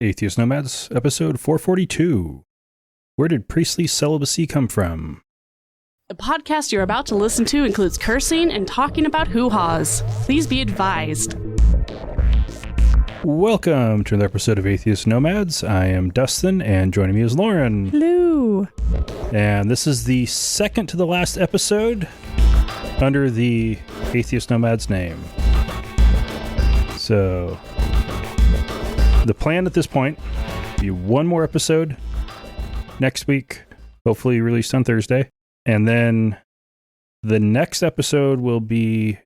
Atheist Nomads, episode 442. Where did priestly celibacy come from? The podcast you're about to listen to includes cursing and talking about hoo-haws. Please be advised. Welcome to another episode of Atheist Nomads. I am Dustin, and joining me is Lauren. Hello. And this is the second to the last episode under the Atheist Nomads name. So, the plan at this point will be one more episode next week, hopefully released on Thursday. And then the next episode will be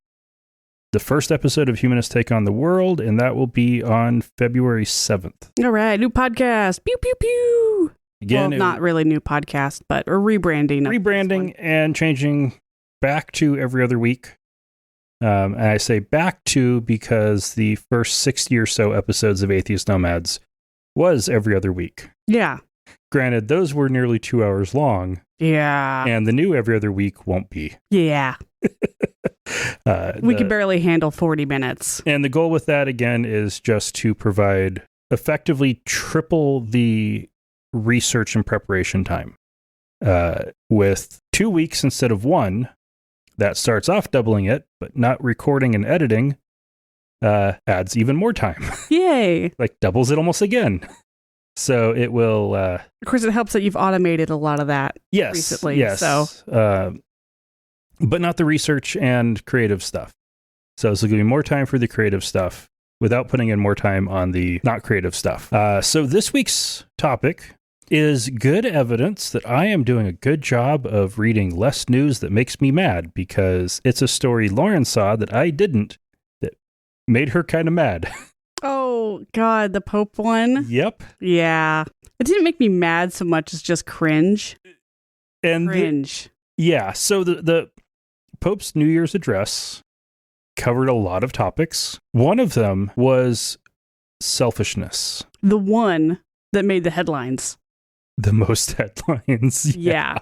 the first episode of Humanists Take on the World, and that will be on February 7th. All right, new podcast. Pew, pew, pew. Again, well, not really new podcast, but a rebranding. Rebranding and changing back to every other week. And I say back to because the first 60 or so episodes of Atheist Nomads was every other week. Yeah. Granted, those were nearly 2 hours long. Yeah. And the new every other week won't be. Yeah. We can barely handle 40 minutes. And the goal with that, again, is just to provide effectively triple the research and preparation time. With 2 weeks instead of one, that starts off doubling it, but not recording and editing adds even more time. Yay. Like doubles it almost again. So it will... of course, it helps that you've automated a lot of that recently. Yes, so. But not the research and creative stuff. So it's going to be more time for the creative stuff without putting in more time on the not creative stuff. So this week's topic is good evidence that I am doing a good job of reading less news that makes me mad, because it's a story Lauren saw that I didn't, that made her kind of mad. Oh, God, the Pope one? Yep. Yeah. It didn't make me mad so much as just cringe. Cringe. So the Pope's New Year's address covered a lot of topics. One of them was selfishness. The one that made the headlines. The most headlines. Yeah.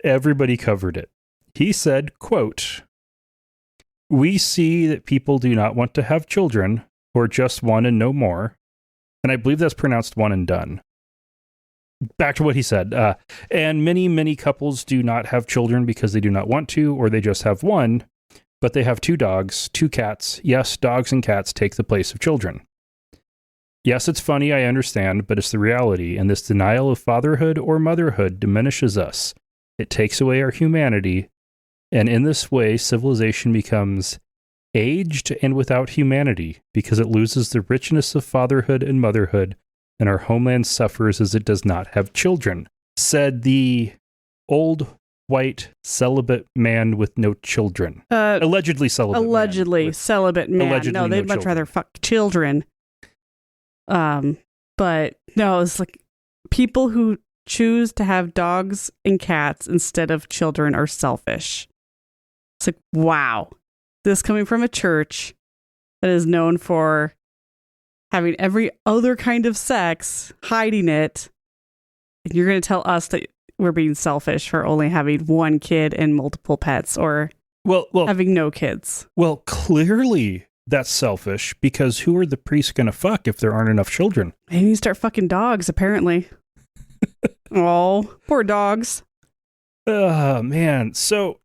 Everybody covered it. He said, quote, "We see that people do not want to have children, or just one and no more." And I believe that's pronounced one and done. Back to what he said. And many, many couples do not have children because they do not want to, or they just have one, but they have 2 dogs, 2 cats. Yes, dogs and cats take the place of children. Yes, it's funny, I understand, but it's the reality, and this denial of fatherhood or motherhood diminishes us. It takes away our humanity, and in this way, civilization becomes aged and without humanity, because it loses the richness of fatherhood and motherhood, and our homeland suffers as it does not have children," said the old white celibate man with no children. Allegedly celibate man. Allegedly celibate man. Allegedly no, they'd much rather fuck children. But no, it's like people who choose to have dogs and cats instead of children are selfish. It's like, wow. This coming from a church that is known for having every other kind of sex, hiding it, and you're going to tell us that we're being selfish for only having one kid and multiple pets, or having no kids. Well, clearly that's selfish, because who are the priests going to fuck if there aren't enough children? They need to start fucking dogs, apparently. Oh, poor dogs. Oh, man. So,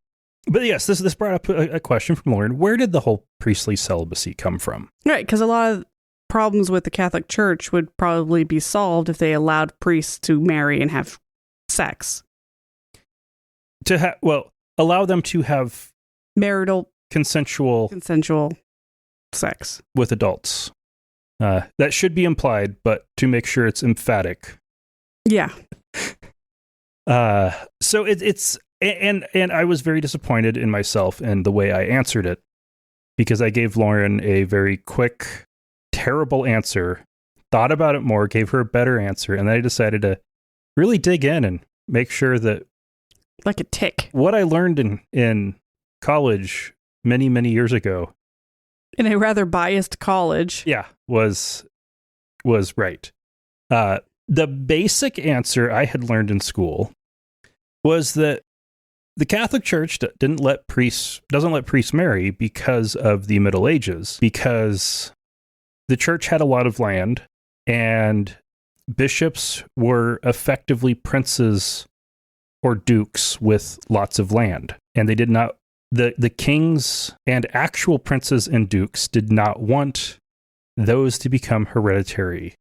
but yes, this brought up a question from Lauren. Where did the whole priestly celibacy come from? Right, because a lot of problems with the Catholic Church would probably be solved if they allowed priests to marry and have sex. Allow them to have marital consensual sex with adults. That should be implied, but to make sure it's emphatic. Yeah. So it's and I was very disappointed in myself and the way I answered it, because I gave Lauren a very quick, terrible answer, thought about it more, gave her a better answer, and then I decided to really dig in and make sure that, like a tick, what I learned in college many, many years ago, in a rather biased college, was right. The basic answer I had learned in school was that the Catholic Church doesn't let priests marry because of the Middle Ages, because the church had a lot of land and bishops were effectively princes or dukes with lots of land. And they did not, the kings and actual princes and dukes did not want those to become hereditary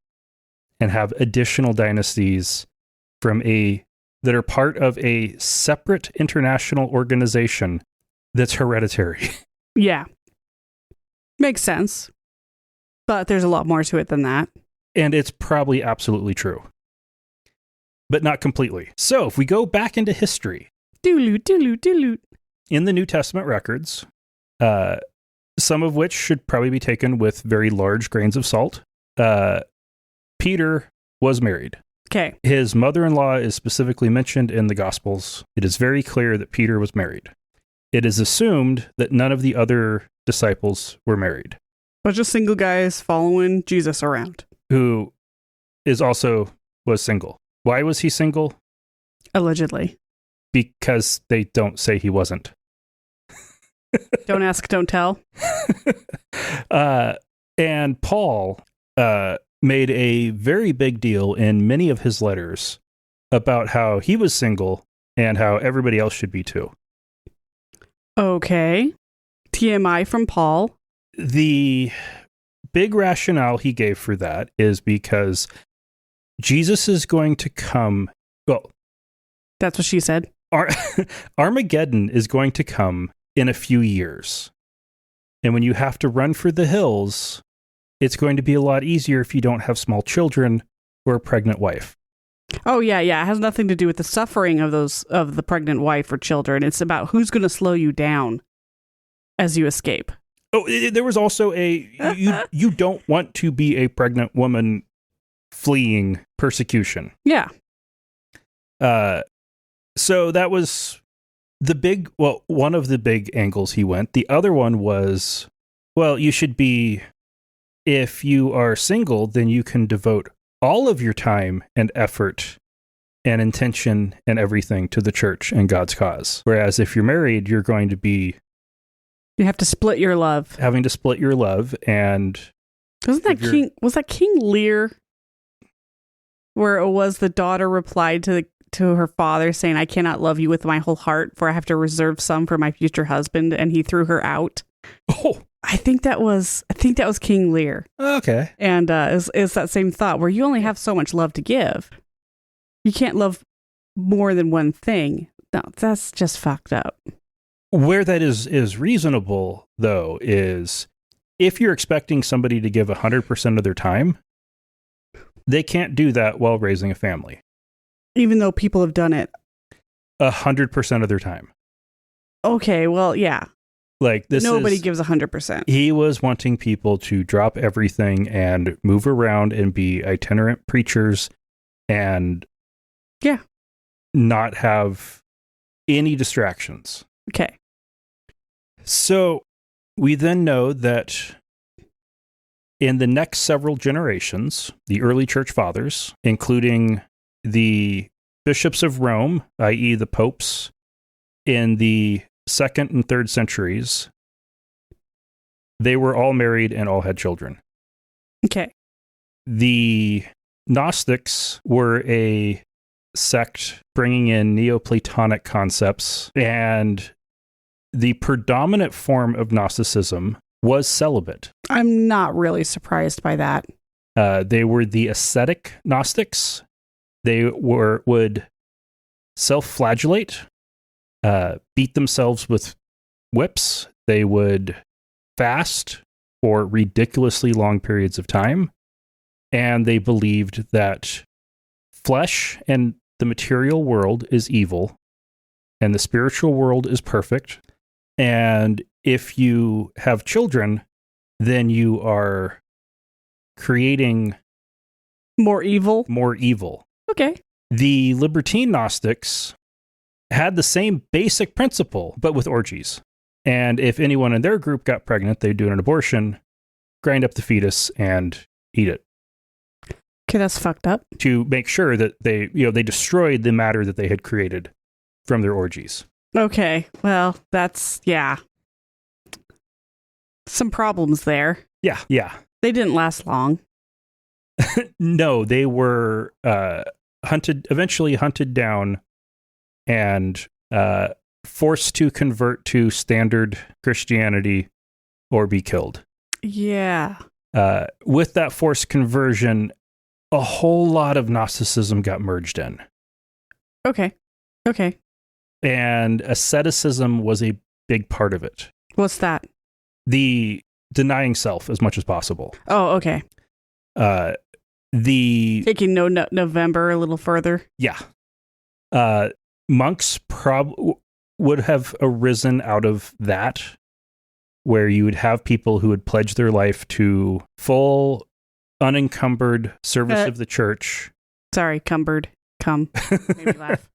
and have additional dynasties that are part of a separate international organization that's hereditary. Yeah. Makes sense. But there's a lot more to it than that. And it's probably absolutely true. But not completely. So if we go back into history. Dooloot. In the New Testament records, some of which should probably be taken with very large grains of salt, Peter was married. Okay. His mother-in-law is specifically mentioned in the Gospels. It is very clear that Peter was married. It is assumed that none of the other disciples were married. Bunch of single guys following Jesus around. Who was single. Why was he single? Allegedly. Because they don't say he wasn't. Don't ask, don't tell. And Paul made a very big deal in many of his letters about how he was single and how everybody else should be too. Okay. TMI from Paul. The big rationale he gave for that is because Jesus is going to come. Well, that's what she said. Armageddon is going to come in a few years. And when you have to run for the hills, it's going to be a lot easier if you don't have small children or a pregnant wife. Oh, yeah. It has nothing to do with the suffering of the pregnant wife or children. It's about who's going to slow you down as you escape. Oh, there was also you don't want to be a pregnant woman fleeing persecution. Yeah. So that was one of the big angles he went. The other one was, well, if you are single, then you can devote all of your time and effort and intention and everything to the church and God's cause. Whereas if you're married, you're going to be... You have to split your love. Having to split your love, and... Was that King Lear? Where it was the daughter replied to her father saying, "I cannot love you with my whole heart, for I have to reserve some for my future husband," and he threw her out. Oh, I think that was King Lear. Okay. And is that same thought where you only have so much love to give. You can't love more than one thing. No, that's just fucked up. Where that is reasonable, though, is if you're expecting somebody to give 100% of their time, they can't do that while raising a family. Even though people have done it 100% of their time. Okay, well, yeah. Like nobody gives 100%. He was wanting people to drop everything and move around and be itinerant preachers and not have any distractions. Okay. So we then know that in the next several generations, the early church fathers, including the bishops of Rome, i.e. the popes, in the 2nd and 3rd centuries, they were all married and all had children. Okay. The Gnostics were a sect bringing in Neoplatonic concepts, and the predominant form of Gnosticism was celibate. I'm not really surprised by that. They were the ascetic Gnostics. They would self-flagellate, beat themselves with whips. They would fast for ridiculously long periods of time. And they believed that flesh and the material world is evil and the spiritual world is perfect. And if you have children, then you are creating more evil. Okay. The libertine Gnostics had the same basic principle, but with orgies. And if anyone in their group got pregnant, they'd do an abortion, grind up the fetus, and eat it. Okay, that's fucked up. To make sure that they destroyed the matter that they had created from their orgies. Okay, well, that's, some problems there. Yeah. They didn't last long. No, they were eventually hunted down and forced to convert to standard Christianity or be killed. Yeah. With that forced conversion, a whole lot of Gnosticism got merged in. Okay. And asceticism was a big part of it. What's that? The denying self as much as possible. Oh, okay. Taking November a little further. Yeah. Monks would have arisen out of that, where you would have people who would pledge their life to full, unencumbered service of the church. Sorry, cumbered. Made me laugh.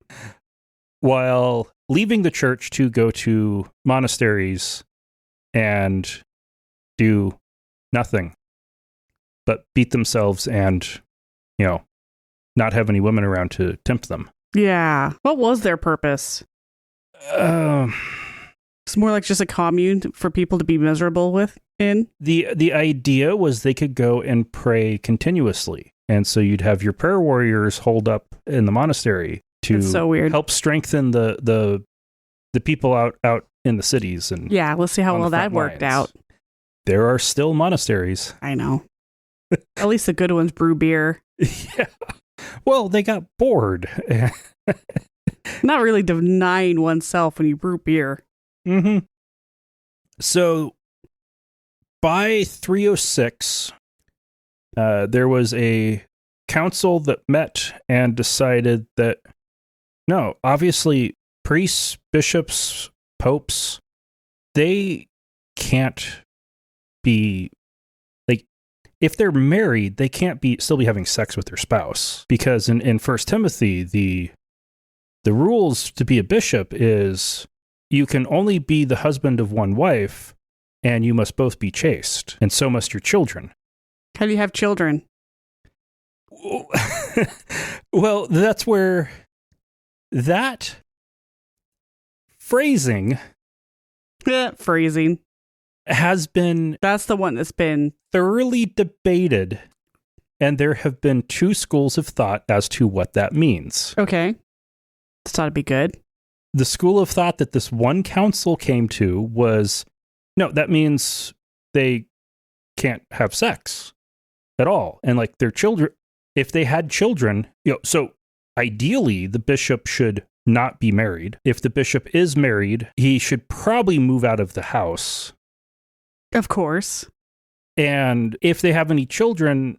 While leaving the church to go to monasteries and do nothing but beat themselves and, not have any women around to tempt them. Yeah. What was their purpose? It's more like just a commune for people to be miserable in. The idea was they could go and pray continuously. And so you'd have your prayer warriors holed up in the monastery to so weird. Help strengthen the people out in the cities. And yeah, let's see how well that worked out. There are still monasteries. I know. At least the good ones brew beer. Yeah. Well, they got bored. Not really denying oneself when you brew beer. Mm-hmm. So by 306, there was a council that met and decided that, no, obviously priests, bishops, popes, they can't be, like, if they're married, they can't still be having sex with their spouse. Because in 1 Timothy, the rules to be a bishop is you can only be the husband of one wife, and you must both be chaste, and so must your children. How do you have children? Well, that's where that phrasing has been... That's the one that's been thoroughly debated, and there have been two schools of thought as to what that means. Okay. This ought to be good. The school of thought that this one council came to was, no, that means they can't have sex at all. And like their children, if they had children, so ideally the bishop should not be married. If the bishop is married, he should probably move out of the house. Of course. And if they have any children,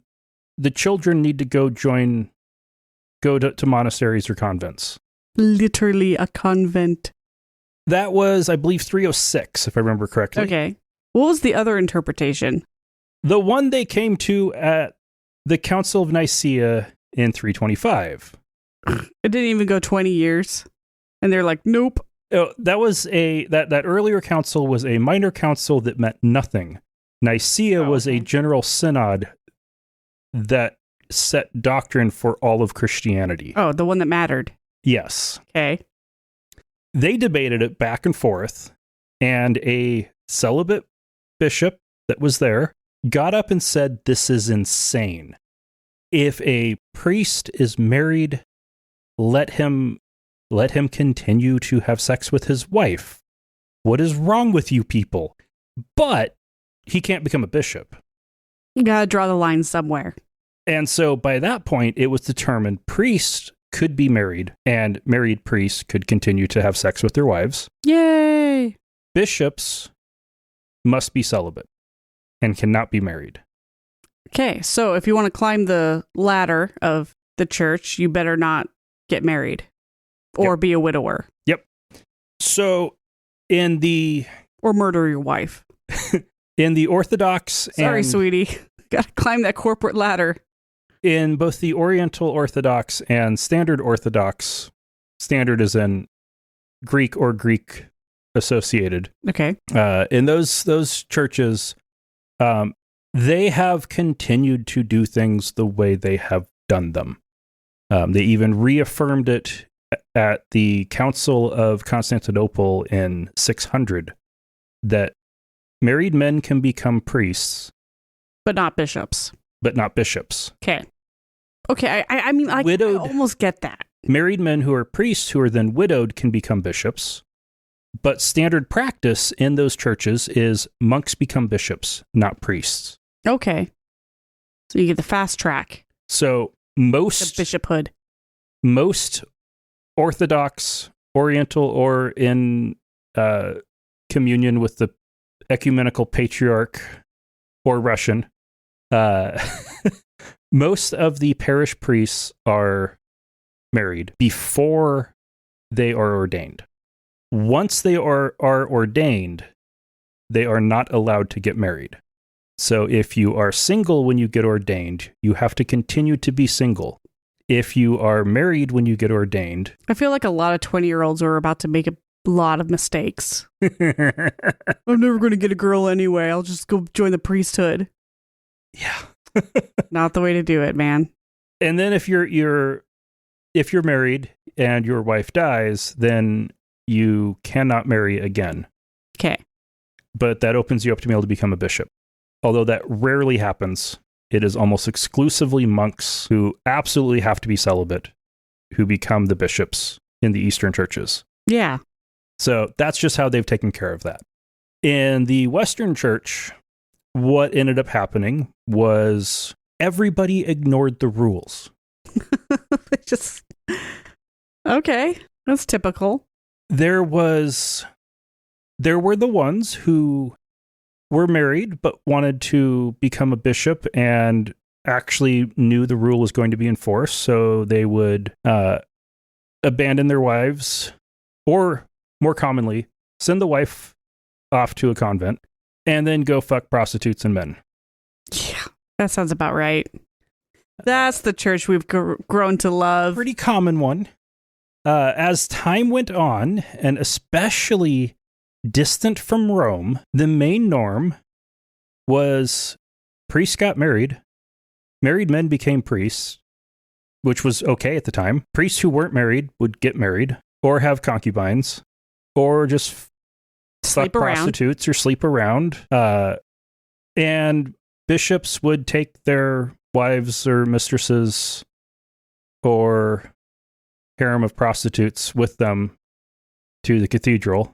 the children need to go to monasteries or convents. Literally a convent. That was, I believe, 306, if I remember correctly. Okay. What was the other interpretation? The one they came to at the Council of Nicaea in 325. It didn't even go 20 years. And they're like, nope. That was that earlier council was a minor council that meant nothing. Nicaea was a general synod that set doctrine for all of Christianity. Oh, the one that mattered. Yes. Okay. They debated it back and forth, and a celibate bishop that was there got up and said, "This is insane. If a priest is married, let him continue to have sex with his wife. What is wrong with you people? But he can't become a bishop." You gotta draw the line somewhere. And so by that point, it was determined priests could be married, and married priests could continue to have sex with their wives. Yay! Bishops must be celibate and cannot be married. Okay, so if you want to climb the ladder of the church, you better not get married or be a widower. Yep. So or murder your wife. In the Orthodox... Sorry, sweetie. Gotta climb that corporate ladder. In both the Oriental Orthodox and Standard Orthodox, standard is in Greek or Greek associated. Okay. In those churches, they have continued to do things the way they have done them. They even reaffirmed it at the Council of Constantinople in 600 that married men can become priests. But not bishops. but not bishops. Okay. Okay, I mean, I almost get that. Married men who are priests who are then widowed can become bishops. But standard practice in those churches is monks become bishops, not priests. Okay. So you get the fast track. So The bishophood. Most Orthodox, Oriental, or in communion with the ecumenical patriarch or Russian, most of the parish priests are married before they are ordained. Once they are ordained, they are not allowed to get married. So if you are single when you get ordained, you have to continue to be single. If you are married when you get ordained... I feel like a lot of 20-year-olds are about to make a lot of mistakes. I'm never going to get a girl anyway. I'll just go join the priesthood. Yeah. Not the way to do it, man. And then if you're married and your wife dies, then you cannot marry again. Okay. But that opens you up to be able to become a bishop. Although that rarely happens, it is almost exclusively monks who absolutely have to be celibate who become the bishops in the Eastern churches. Yeah. So that's just how they've taken care of that. In the Western church, what ended up happening was everybody ignored the rules. Okay, that's typical. There were the ones who were married but wanted to become a bishop and actually knew the rule was going to be enforced, so they would abandon their wives, or more commonly, send the wife off to a convent and then go fuck prostitutes and men. Yeah, that sounds about right. That's the church we've grown to love. Pretty common one. As time went on, and especially distant from Rome, the main norm was priests got married, married men became priests, which was okay at the time. Priests who weren't married would get married, or have concubines, or just fuck prostitutes or sleep around. And bishops would take their wives or mistresses or harem of prostitutes with them to the cathedral,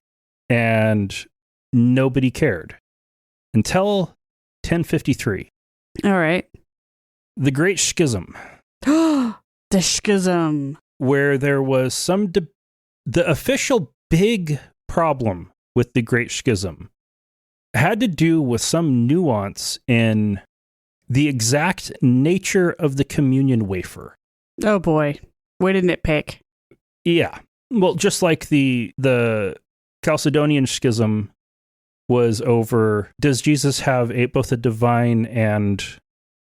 and nobody cared until 1053. All right. The Great Schism. The Schism. Where there was the official big problem with the Great Schism had to do with some nuance in the exact nature of the communion wafer. Oh boy. Way to nitpick. Yeah. Well, just like the Chalcedonian Schism was over, does Jesus have both a divine and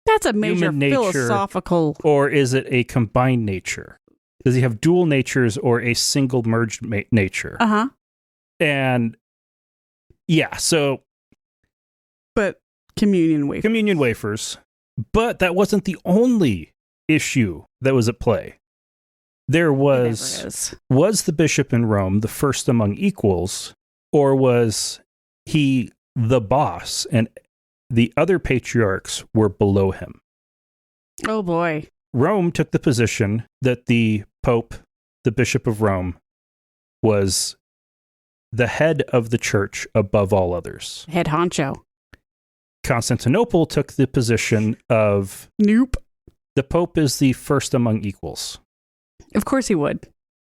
that's a major philosophical, or is it a combined nature? Does he have dual natures or a single merged nature? Uh-huh. And yeah, so but communion wafers. But that wasn't the only issue that was at play. There was the bishop in Rome the first among equals, or was he the boss and the other patriarchs were below him? Oh boy. Rome took the position that the Pope, the Bishop of Rome, was the head of the church above all others. Head honcho. Constantinople took the position of nope. The Pope is the first among equals. Of course he would.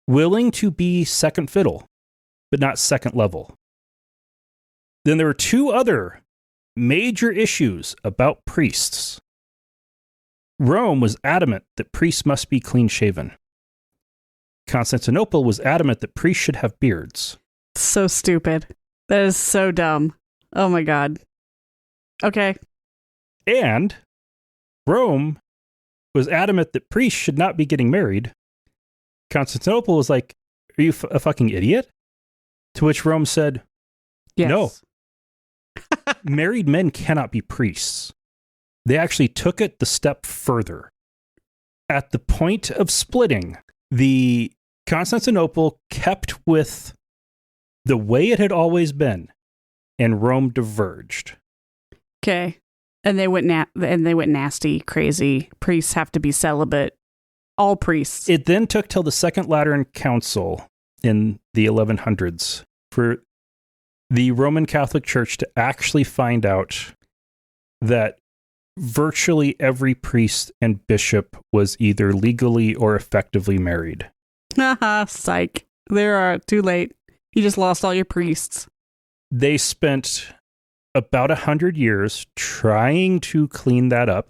Willing to be second fiddle, but not second level. Then there were two other major issues about priests. Rome was adamant that priests must be clean-shaven. Constantinople was adamant that priests should have beards. So stupid. That is so dumb. Oh my God. Okay. And Rome was adamant that priests should not be getting married. Constantinople was like, are you a fucking idiot? To which Rome said, yes. No. Married men cannot be priests. They actually took it the step further. At the point of splitting, the Constantinople kept with the way it had always been, and Rome diverged. Okay. And they went nasty, crazy. Priests have to be celibate. All priests. It then took till the Second Lateran Council in the 1100s for the Roman Catholic Church to actually find out that virtually every priest and bishop was either legally or effectively married. Haha, psych. Too late. You just lost all your priests. They spent about 100 years trying to clean that up,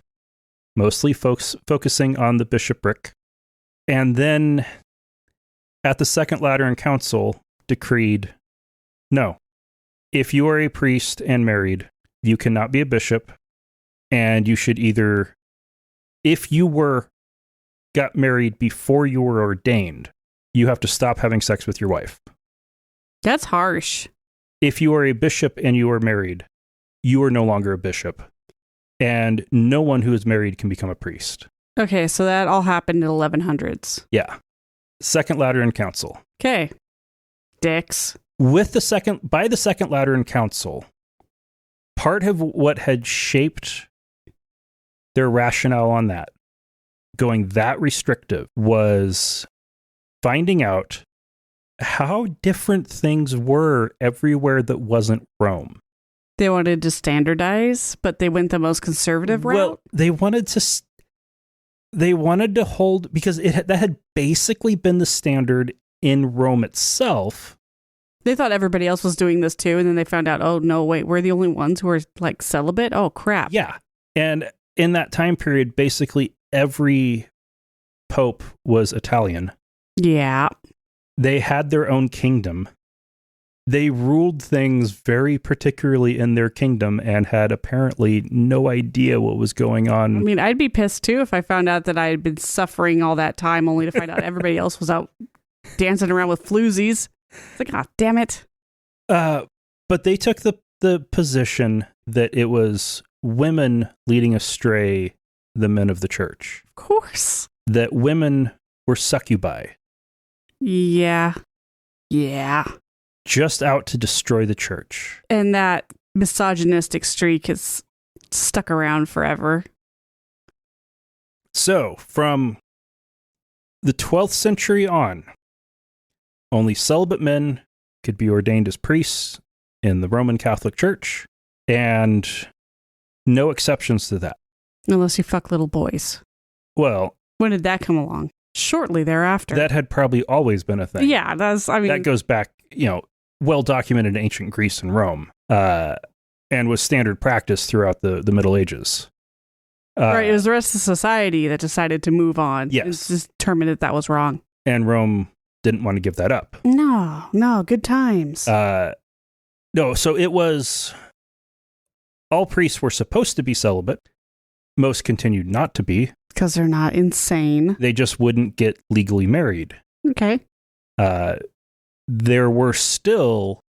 mostly focusing on the bishopric. And then at the Second Lateran Council decreed, no, if you are a priest and married, you cannot be a bishop, and you should either, if you got married before you were ordained, you have to stop having sex with your wife. That's harsh. If you are a bishop and you are married, you are no longer a bishop, and no one who is married can become a priest. Okay, so that all happened in the 1100s. Yeah. Second Lateran Council. Okay. Dicks. By the Second Lateran Council, part of what had shaped their rationale on that, going that restrictive, was finding out how different things were everywhere that wasn't Rome. They wanted to standardize, but they went the most conservative route? Well, they wanted to hold, because that had basically been the standard in Rome itself. They thought everybody else was doing this too, and then they found out, oh, no, wait, we're the only ones who are, like, celibate? Oh, crap. Yeah. And in that time period, basically every pope was Italian. Yeah. They had their own kingdom. They ruled things very particularly in their kingdom and had apparently no idea what was going on. I mean, I'd be pissed too if I found out that I had been suffering all that time only to find out everybody else was out dancing around with floozies. It's like, ah, oh, damn it. But they took the position that it was women leading astray the men of the church. Of course. That women were succubi. Yeah. Yeah. Just out to destroy the church. And that misogynistic streak is stuck around forever. So, from the 12th century on, only celibate men could be ordained as priests in the Roman Catholic Church, and no exceptions to that. Unless you fuck little boys. Well, when did that come along? Shortly thereafter. That had probably always been a thing. Yeah, that goes back, well documented in ancient Greece and Rome, and was standard practice throughout the Middle Ages. Right, it was the rest of society that decided to move on. Yes. And just determined that was wrong. And Rome didn't want to give that up. No, good times. No, so it was, all priests were supposed to be celibate. Most continued not to be. Because they're not insane. They just wouldn't get legally married. Okay. There were still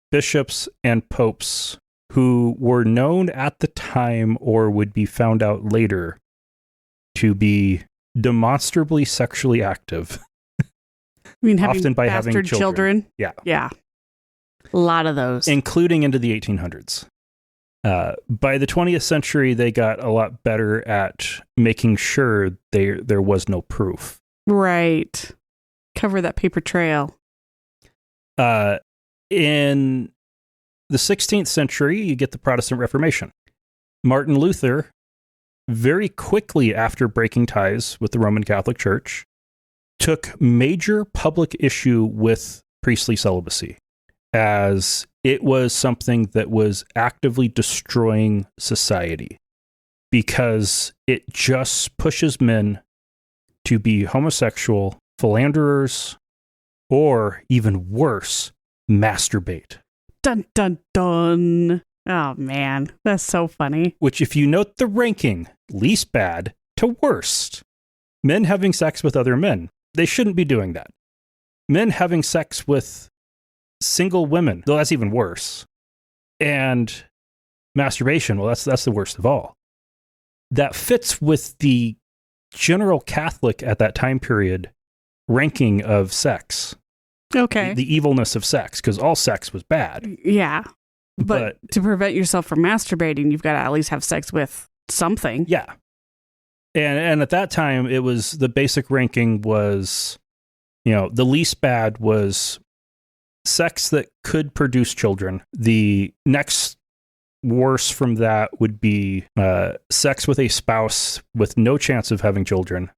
bishops and popes who were known at the time or would be found out later to be demonstrably sexually active. I mean, often by having children. Yeah. A lot of those. Including into the 1800s. By the 20th century, they got a lot better at making sure there was no proof. Right. Cover that paper trail. In the 16th century, you get the Protestant Reformation. Martin Luther, very quickly after breaking ties with the Roman Catholic Church, took major public issue with priestly celibacy, as it was something that was actively destroying society, because it just pushes men to be homosexual, philanderers, or even worse, masturbate. Dun, dun, dun. Oh, man. That's so funny. Which, if you note the ranking, least bad to worst. Men having sex with other men. They shouldn't be doing that. Men having sex with single women, though that's even worse. And masturbation, well, that's the worst of all. That fits with the general Catholic at that time period ranking of sex. Okay. The evilness of sex, because all sex was bad. Yeah. But to prevent yourself from masturbating, you've got to at least have sex with something. Yeah. And at that time, it was the basic ranking was, the least bad was sex that could produce children. The next worse from that would be sex with a spouse with no chance of having children.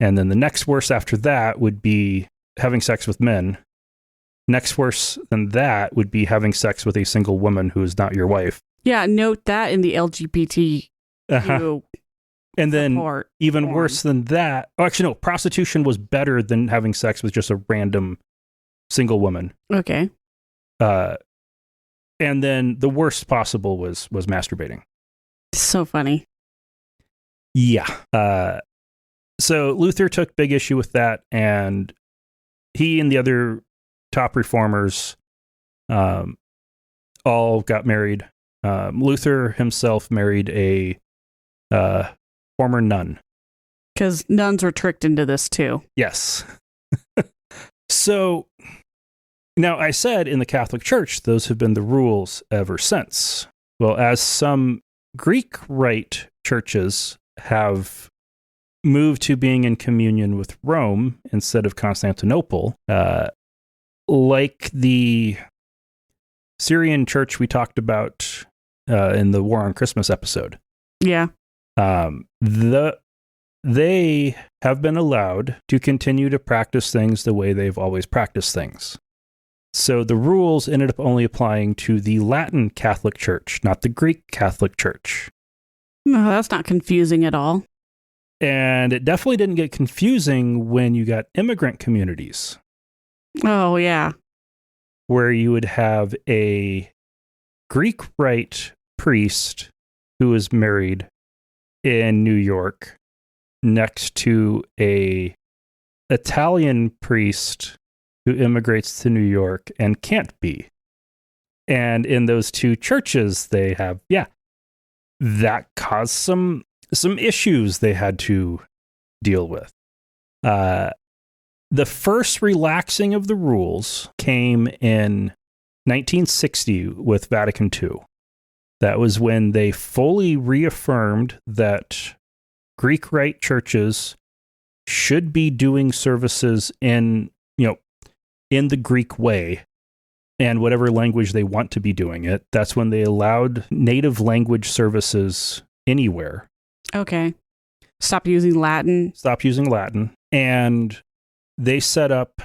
And then the next worse after that would be having sex with men. Next worse than that would be having sex with a single woman who is not your wife. Yeah, note that in the LGBT. And then even worse than that, actually no, prostitution was better than having sex with just a random single woman. Okay. And then the worst possible was masturbating. So funny. Yeah. So Luther took big issue with that, and he and the other top reformers all got married. Luther himself married a former nun. Because nuns were tricked into this too. Yes. So now I said in the Catholic Church, those have been the rules ever since. Well, as some Greek Rite churches have moved to being in communion with Rome instead of Constantinople, like the Syrian church we talked about in the War on Christmas episode. Yeah. They have been allowed to continue to practice things the way they've always practiced things. So the rules ended up only applying to the Latin Catholic Church, not the Greek Catholic Church. No, that's not confusing at all. And it definitely didn't get confusing when you got immigrant communities. Oh, yeah. Where you would have a Greek Rite priest who was married in New York next to a Italian priest who immigrates to New York and can't be. And in those two churches, they have, that caused some issues they had to deal with. The first relaxing of the rules came in 1960 with Vatican II. That was when they fully reaffirmed that Greek Rite churches should be doing services in the Greek way and whatever language they want to be doing it. That's when they allowed native language services anywhere. Okay. Stop using Latin. And they set up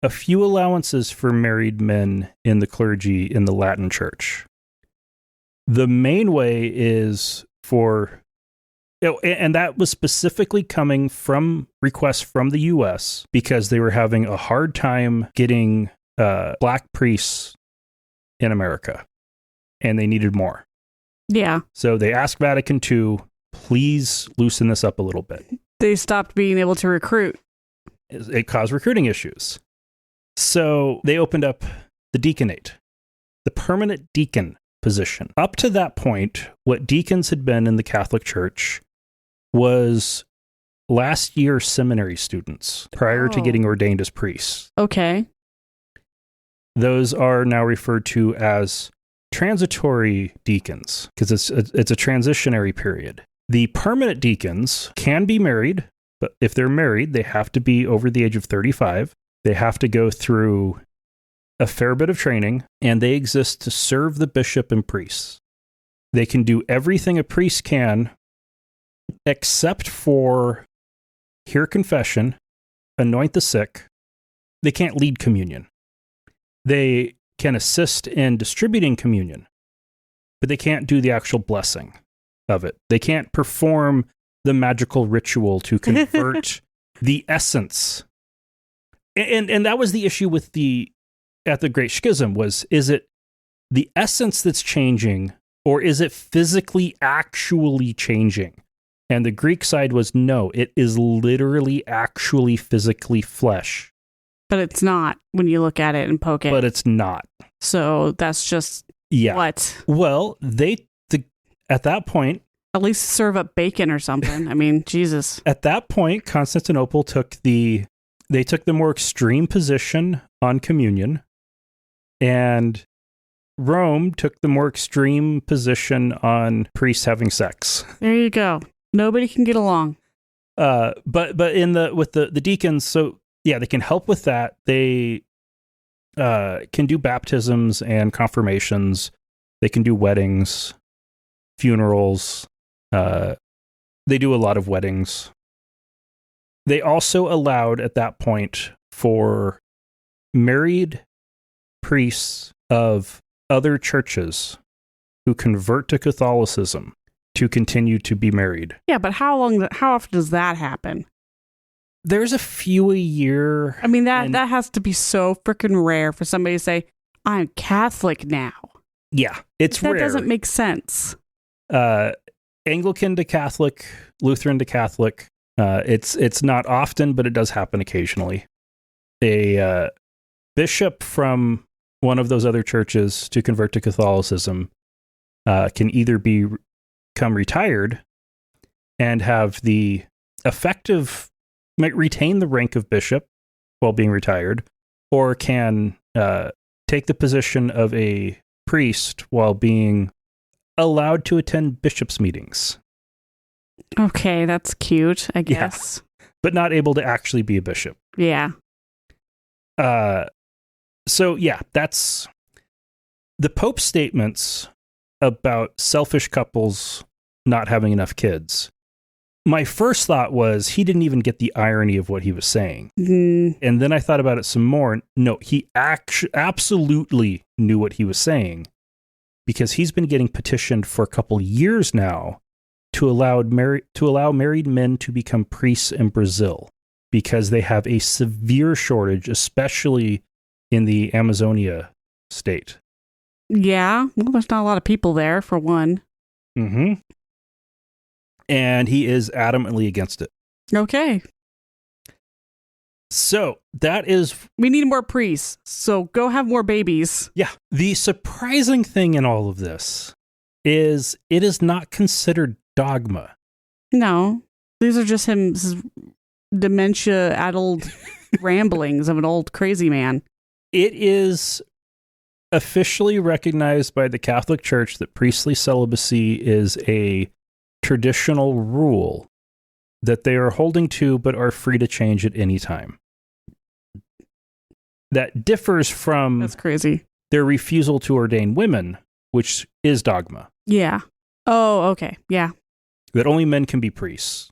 a few allowances for married men in the clergy in the Latin church. The main way is for, and that was specifically coming from requests from the U.S. because they were having a hard time getting black priests in America, and they needed more. Yeah. So they asked Vatican II, please loosen this up a little bit. They stopped being able to recruit. It caused recruiting issues. So they opened up the deaconate, the permanent deacon position. Up to that point, what deacons had been in the Catholic Church was last year seminary students prior to getting ordained as priests. Okay. Those are now referred to as transitory deacons because it's a transitionary period. The permanent deacons can be married, but if they're married, they have to be over the age of 35. They have to go through a fair bit of training, and they exist to serve the bishop and priests. They can do everything a priest can, except for hear confession, anoint the sick. They can't lead communion. They can assist in distributing communion, but they can't do the actual blessing of it. They can't perform the magical ritual to convert the essence. And that was the issue with at the Great Schism is it the essence that's changing, or is it physically actually changing? And the Greek side was, no, it is literally actually physically flesh. But it's not when you look at it and poke it. But it's not. So that's just what? Well, at that point, at least serve up bacon or something. I mean, Jesus. At that point, Constantinople took the more extreme position on communion and Rome took the more extreme position on priests having sex. There you go. Nobody can get along. But with the deacons, so yeah, they can help with that. They can do baptisms and confirmations. They can do weddings, funerals. They do a lot of weddings. They also allowed at that point for married priests of other churches who convert to Catholicism to continue to be married. Yeah, but how often does that happen? There's a few a year. I mean, that has to be so freaking rare for somebody to say, I'm Catholic now. Yeah, it's rare. That doesn't make sense. Anglican to Catholic, Lutheran to Catholic. It's not often, but it does happen occasionally. A bishop from one of those other churches to convert to Catholicism can either become retired and have the might retain the rank of bishop while being retired, or can take the position of a priest while being allowed to attend bishop's meetings. Okay, that's cute, I guess. Yeah, but not able to actually be a bishop. Yeah. So yeah, that's the Pope's statements about selfish couples not having enough kids. My first thought was he didn't even get the irony of what he was saying. And then I thought about it some more. No, he absolutely knew what he was saying, because he's been getting petitioned for a couple years now to allow married men to become priests in Brazil, because they have a severe shortage, especially in the Amazonia state. Yeah, well, there's not a lot of people there, for one. Mm-hmm. And he is adamantly against it. Okay. So that is... We need more priests, so go have more babies. Yeah. The surprising thing in all of this is it is not considered dogma. No. These are just his dementia-addled ramblings of an old crazy man. It is officially recognized by the Catholic Church that priestly celibacy is a traditional rule that they are holding to, but are free to change at any time. That differs from That's crazy. Their refusal to ordain women, which is dogma. Yeah. Oh, okay. Yeah. That only men can be priests.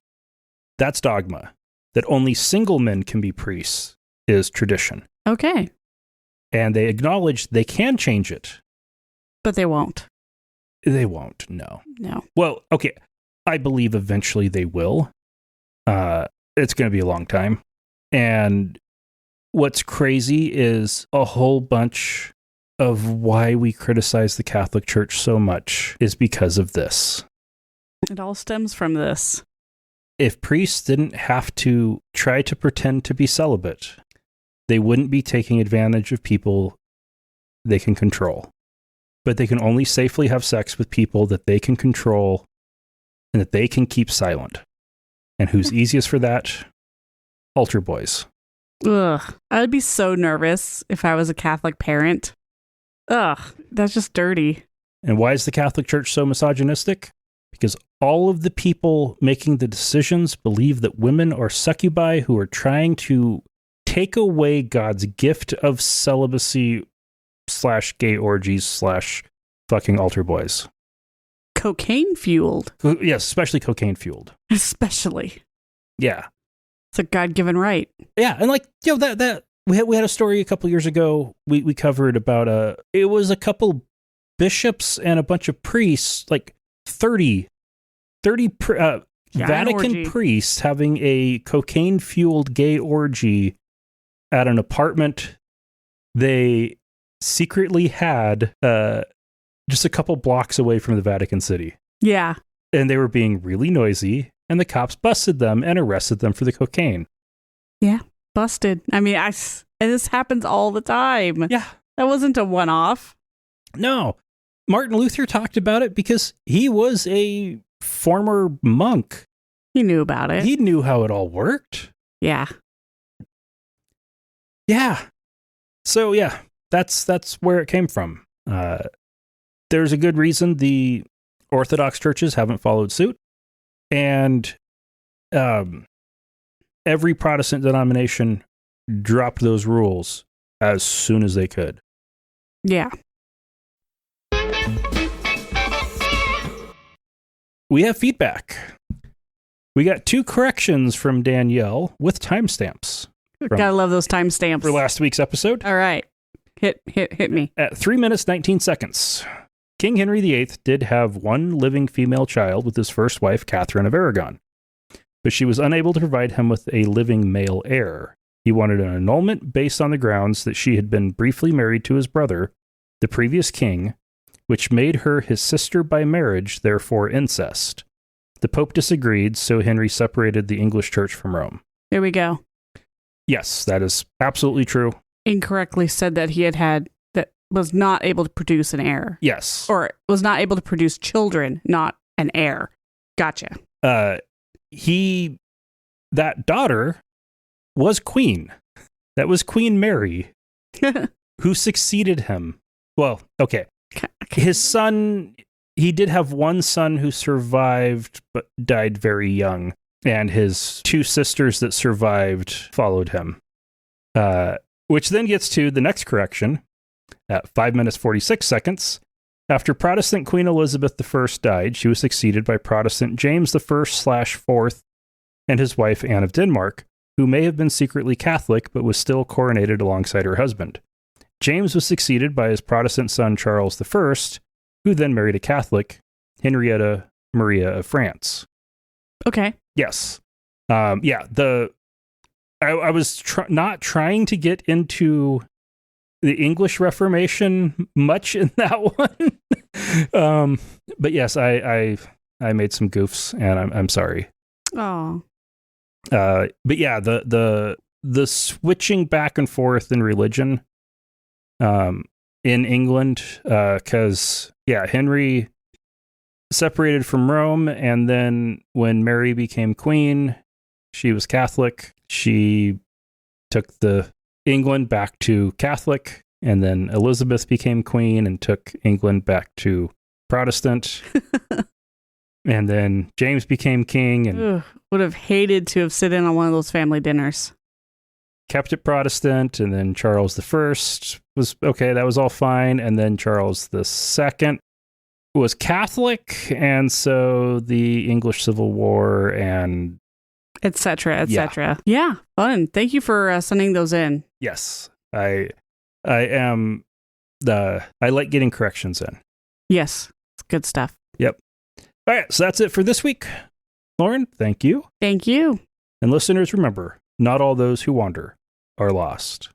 That's dogma. That only single men can be priests is tradition. Okay. And they acknowledge they can change it. But they won't. They won't, no. No. Well, okay. I believe eventually they will. It's going to be a long time. And what's crazy is a whole bunch of why we criticize the Catholic Church so much is because of this. It all stems from this. If priests didn't have to try to pretend to be celibate, they wouldn't be taking advantage of people they can control. But they can only safely have sex with people that they can control and that they can keep silent. And who's easiest for that? Altar boys. Ugh. I'd be so nervous if I was a Catholic parent. Ugh. That's just dirty. And why is the Catholic Church so misogynistic? Because all of the people making the decisions believe that women are succubi who are trying to take away God's gift of celibacy / gay orgies / fucking altar boys. Cocaine fueled. Yes, especially cocaine fueled. Especially. Yeah. It's a God-given right. Yeah, and like, you know, that we had a story a couple years ago we covered about it was a couple bishops and a bunch of priests, like 30 Vatican priests having a cocaine fueled gay orgy at an apartment they secretly had just a couple blocks away from the Vatican City. Yeah. And they were being really noisy, and the cops busted them and arrested them for the cocaine. Yeah, busted. I mean, and this happens all the time. Yeah. That wasn't a one-off. No. Martin Luther talked about it because he was a former monk. He knew about it. He knew how it all worked. Yeah. Yeah. So, yeah, that's where it came from. there's a good reason the Orthodox churches haven't followed suit. And every Protestant denomination dropped those rules as soon as they could. Yeah. We have feedback. We got 2 corrections from Danielle with timestamps. Gotta love those timestamps. For last week's episode. All right. Hit me. At 3 minutes, 19 seconds. King Henry VIII did have one living female child with his first wife, Catherine of Aragon, but she was unable to provide him with a living male heir. He wanted an annulment based on the grounds that she had been briefly married to his brother, the previous king, which made her his sister by marriage, therefore incest. The Pope disagreed, so Henry separated the English Church from Rome. There we go. Yes, that is absolutely true. Incorrectly said that he had that was not able to produce an heir. Yes. Or was not able to produce children, not an heir. Gotcha. That daughter was queen. That was Queen Mary, who succeeded him. Well, okay. His son, he did have one son who survived, but died very young. And his 2 sisters that survived followed him. Which then gets to the next correction at 5 minutes, 46 seconds. After Protestant Queen Elizabeth I died, she was succeeded by Protestant James I/4 and his wife Anne of Denmark, who may have been secretly Catholic but was still coronated alongside her husband. James was succeeded by his Protestant son Charles I, who then married a Catholic, Henrietta Maria of France. Okay. Yes. I was not trying to get into the English Reformation much in that one. But yes, I made some goofs, and I'm sorry. Oh. But yeah, the switching back and forth in religion in England, because Henry separated from Rome, and then when Mary became queen, she was Catholic. She took the England back to Catholic, and then Elizabeth became queen and took England back to Protestant. And then James became king and would have hated to have sit in on one of those family dinners. Kept it Protestant, and then Charles I was okay, that was all fine, and then Charles II was Catholic, and so the English Civil War and etc. etc. Yeah, fun. Thank you for sending those in. Yes, I am. I like getting corrections in. Yes, it's good stuff. Yep. All right, so that's it for this week. Lauren, thank you. Thank you. And listeners, remember, not all those who wander are lost.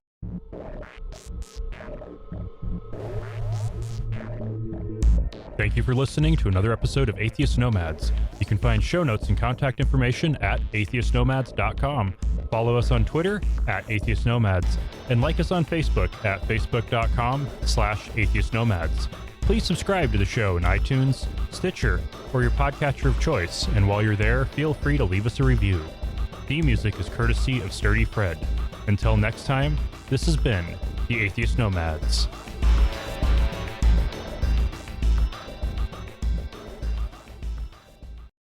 Thank you for listening to another episode of Atheist Nomads. You can find show notes and contact information at atheistnomads.com. Follow us on Twitter at Atheist Nomads, and like us on Facebook at facebook.com/atheistnomads. Please subscribe to the show in iTunes, Stitcher, or your podcatcher of choice, and while you're there, feel free to leave us a review. Theme music is courtesy of Sturdy Fred. Until next time, this has been the Atheist Nomads.